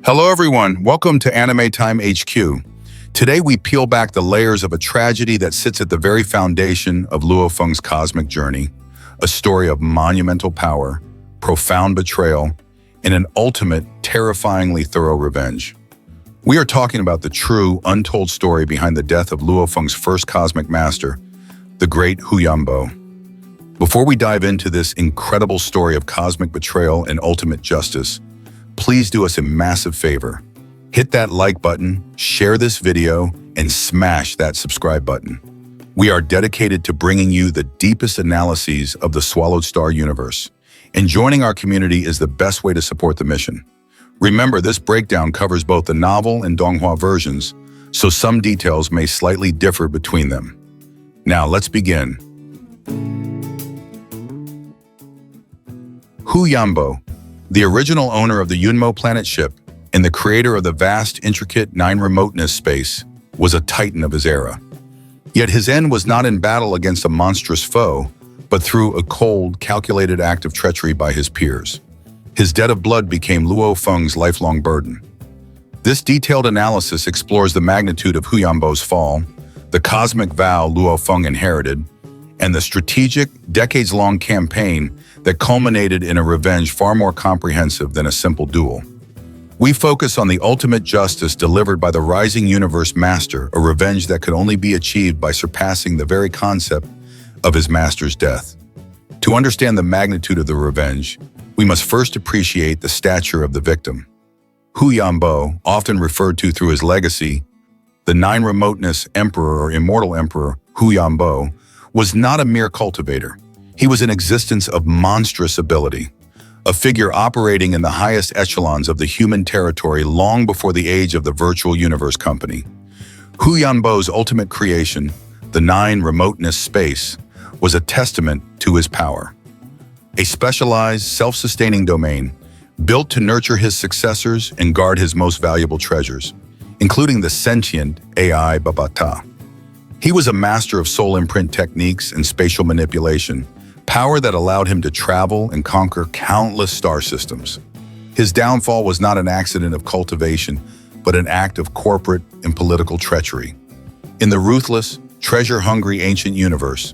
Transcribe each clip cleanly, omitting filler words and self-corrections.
Hello everyone, welcome to Anime Time HQ. Today we peel back the layers of a tragedy that sits at the very foundation of Luo Feng's cosmic journey, a story of monumental power, profound betrayal, and an ultimate, terrifyingly thorough revenge. We are talking about the true, untold story behind the death of Luo Feng's first cosmic master, the great Hu Yambo. Before we dive into this incredible story of cosmic betrayal and ultimate justice, please do us a massive favor. Hit that like button, share this video, and smash that subscribe button. We are dedicated to bringing you the deepest analyses of the Swallowed Star universe, and joining our community is the best way to support the mission. Remember, this breakdown covers both the Novel and Dong Hua versions, so some details may slightly differ between them. Now, let's begin. Hu Yambo, the original owner of the Yunmo planet ship and the creator of the vast, intricate Nine Remoteness Space, was a titan of his era. Yet his end was not in battle against a monstrous foe, but through a cold, calculated act of treachery by his peers. His debt of blood became Luo Feng's lifelong burden. This detailed analysis explores the magnitude of Hu Yambo's fall, the cosmic vow Luo Feng inherited, and the strategic, decades-long campaign that culminated in a revenge far more comprehensive than a simple duel. We focus on the ultimate justice delivered by the rising universe master, a revenge that could only be achieved by surpassing the very concept of his master's death. To understand the magnitude of the revenge, we must first appreciate the stature of the victim. Hu Yambo, often referred to through his legacy, the Nine Remoteness Emperor or Immortal Emperor Hu Yambo, was not a mere cultivator. He was an existence of monstrous ability, a figure operating in the highest echelons of the human territory long before the age of the virtual universe company. Hu Yanbo's ultimate creation, the Nine Remoteness Space, was a testament to his power. A specialized, self-sustaining domain built to nurture his successors and guard his most valuable treasures, including the sentient AI Babata. He was a master of soul imprint techniques and spatial manipulation, power that allowed him to travel and conquer countless star systems. His downfall was not an accident of cultivation, but an act of corporate and political treachery. In the ruthless, treasure-hungry ancient universe,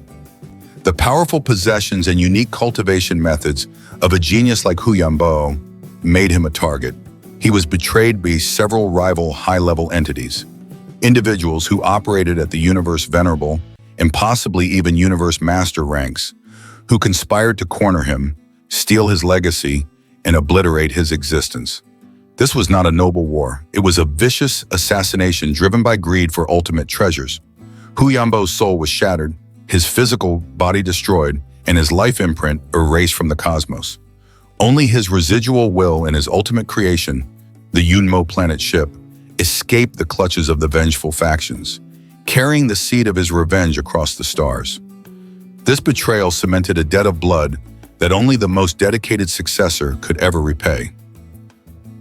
the powerful possessions and unique cultivation methods of a genius like Hu Yambo made him a target. He was betrayed by several rival high-level entities, individuals who operated at the universe Venerable and possibly even universe master ranks, who conspired to corner him, steal his legacy, and obliterate his existence. This was not a noble war. It was a vicious assassination driven by greed for ultimate treasures. Hu Yambo's soul was shattered, his physical body destroyed, and his life imprint erased from the cosmos. Only his residual will and his ultimate creation, the Yunmo planet ship, escaped the clutches of the vengeful factions, carrying the seed of his revenge across the stars. This betrayal cemented a debt of blood that only the most dedicated successor could ever repay.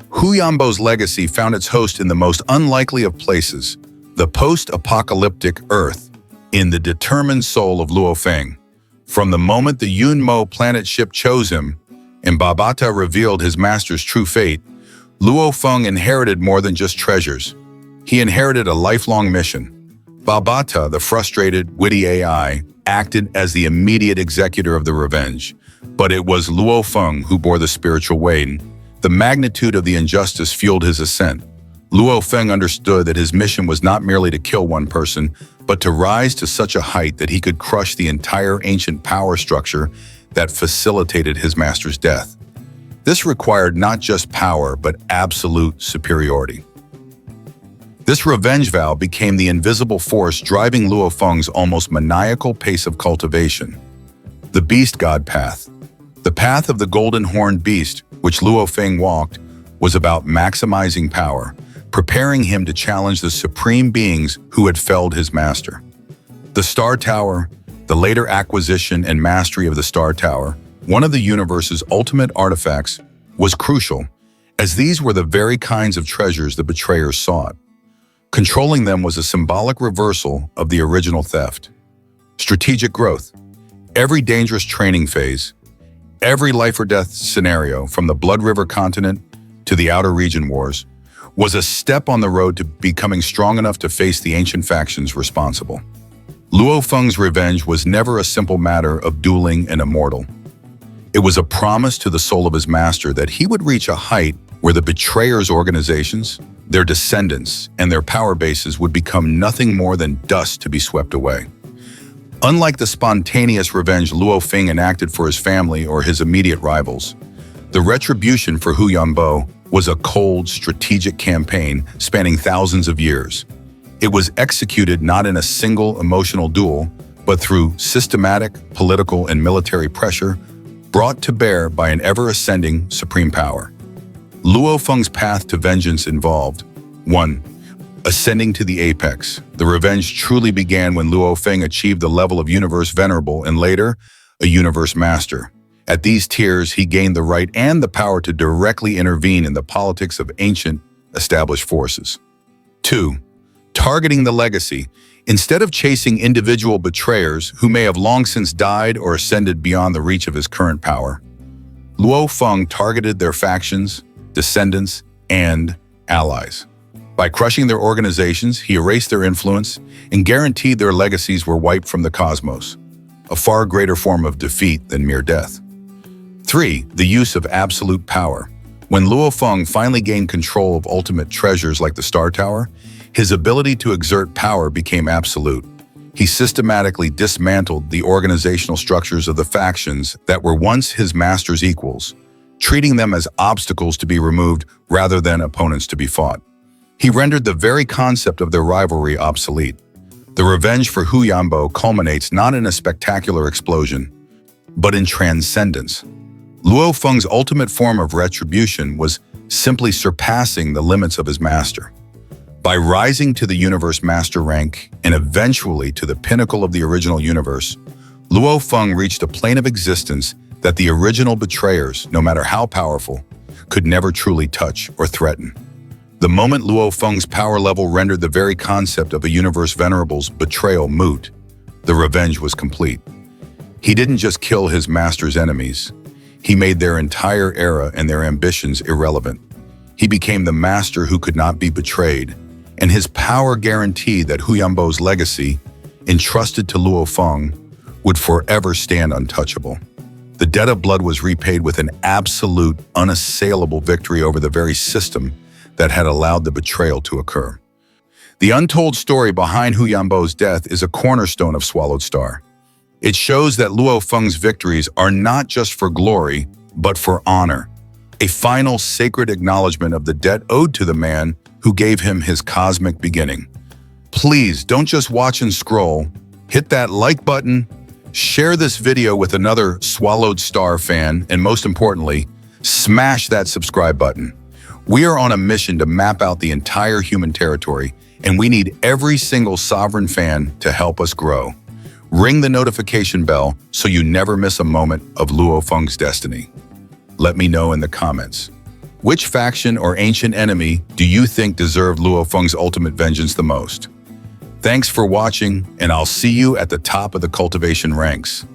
Hu Yambo's legacy found its host in the most unlikely of places, the post-apocalyptic Earth, in the determined soul of Luo Feng. From the moment the Yunmo planet ship chose him, and Babata revealed his master's true fate, Luo Feng inherited more than just treasures. He inherited a lifelong mission. Babata, the frustrated, witty AI, acted as the immediate executor of the revenge, but it was Luo Feng who bore the spiritual weight. The magnitude of the injustice fueled his ascent. Luo Feng understood that his mission was not merely to kill one person, but to rise to such a height that he could crush the entire ancient power structure that facilitated his master's death. This required not just power, but absolute superiority. This revenge vow became the invisible force driving Luo Feng's almost maniacal pace of cultivation. The Beast God Path. The path of the golden horned beast, which Luo Feng walked, was about maximizing power, preparing him to challenge the supreme beings who had felled his master. The Star Tower, the later acquisition and mastery of the Star Tower, one of the universe's ultimate artifacts, was crucial, as these were the very kinds of treasures the betrayers sought. Controlling them was a symbolic reversal of the original theft. Strategic growth. Every dangerous training phase, every life or death scenario from the Blood River continent to the Outer Region Wars was a step on the road to becoming strong enough to face the ancient factions responsible. Luo Feng's revenge was never a simple matter of dueling an immortal. It was a promise to the soul of his master that he would reach a height where the betrayers' organizations, their descendants, and their power bases would become nothing more than dust to be swept away. Unlike the spontaneous revenge Luo Feng enacted for his family or his immediate rivals, the retribution for Hu Yambo was a cold, strategic campaign spanning thousands of years. It was executed not in a single emotional duel, but through systematic political and military pressure brought to bear by an ever-ascending supreme power. Luo Feng's path to vengeance involved 1. Ascending to the apex. The revenge truly began when Luo Feng achieved the level of Universe Venerable and later, a Universe Master. At these tiers, he gained the right and the power to directly intervene in the politics of ancient, established forces. 2. Targeting the legacy. Instead of chasing individual betrayers who may have long since died or ascended beyond the reach of his current power, Luo Feng targeted their factions, descendants, and allies. By crushing their organizations, he erased their influence and guaranteed their legacies were wiped from the cosmos, a far greater form of defeat than mere death. 3. The use of absolute power. When Luo Feng finally gained control of ultimate treasures like the Star Tower, his ability to exert power became absolute. He systematically dismantled the organizational structures of the factions that were once his master's equals, treating them as obstacles to be removed rather than opponents to be fought. He rendered the very concept of their rivalry obsolete. The revenge for Hu Yambo culminates not in a spectacular explosion, but in transcendence. Luo Feng's ultimate form of retribution was simply surpassing the limits of his master. By rising to the Universe Master rank and eventually to the pinnacle of the original universe, Luo Feng reached a plane of existence that the original betrayers, no matter how powerful, could never truly touch or threaten. The moment Luo Feng's power level rendered the very concept of a Universe Venerable's betrayal moot, the revenge was complete. He didn't just kill his master's enemies, he made their entire era and their ambitions irrelevant. He became the master who could not be betrayed, and his power guaranteed that Hu Yambo's legacy, entrusted to Luo Feng, would forever stand untouchable. The debt of blood was repaid with an absolute, unassailable victory over the very system that had allowed the betrayal to occur. The untold story behind Hu Yambo's death is a cornerstone of Swallowed Star. It shows that Luo Feng's victories are not just for glory, but for honor, a final sacred acknowledgement of the debt owed to the man who gave him his cosmic beginning. Please don't just watch and scroll. Hit that like button, share this video with another Swallowed Star fan, and most importantly, smash that subscribe button. We are on a mission to map out the entire human territory, and we need every single sovereign fan to help us grow. Ring the notification bell so you never miss a moment of Luo Feng's destiny. Let me know in the comments. Which faction or ancient enemy do you think deserved Luo Feng's ultimate vengeance the most? Thanks for watching, and I'll see you at the top of the cultivation ranks.